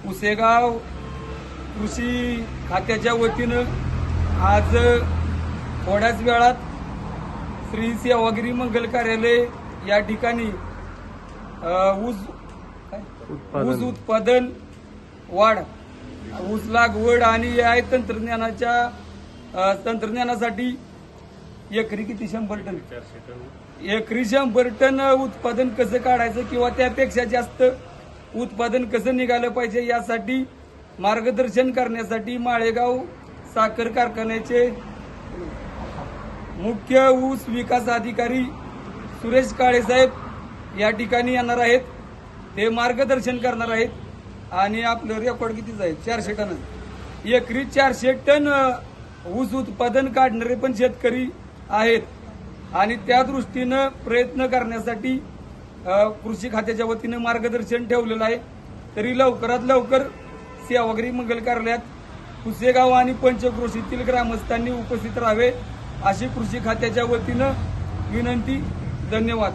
पुसेगाव कृषी खात्याच्या वतीनं आज थोड्याच वेळात श्री सेवागिरी मंगल कार्यालय या ठिकाणी ऊस उत्पादन वाढ, ऊस लागवड आणि AI तंत्रज्ञानासाठी एकरी किती 100 टन, एकरी 100 टन उत्पादन कसं काढायचं किंवा त्यापेक्षा जास्त उत्पादन कसं निघालं पाहिजे यासाठी मार्गदर्शन करण्यासाठी माळेगाव साखर कारखान्याचे मुख्य ऊस विकास अधिकारी सुरेश काळे साहेब या ठिकाणी येणार आहेत. ते मार्गदर्शन करणार आहेत आणि आपलं रेकॉर्ड कितीच आहे 400 टन, एकरी 400 टन ऊस उत्पादन काढणारे पण शेतकरी आहेत आणि त्या दृष्टीनं प्रयत्न करण्यासाठी कृषी खात्याच्या वतीनं मार्गदर्शन ठेवलेलं आहे. तरी लवकरात लवकर सेवागिरी मंगल कार्यालयात पुसेगाव आणि पंचक्रोशीतील ग्रामस्थांनी उपस्थित राहावे अशी कृषी खात्याच्या वतीनं विनंती. धन्यवाद.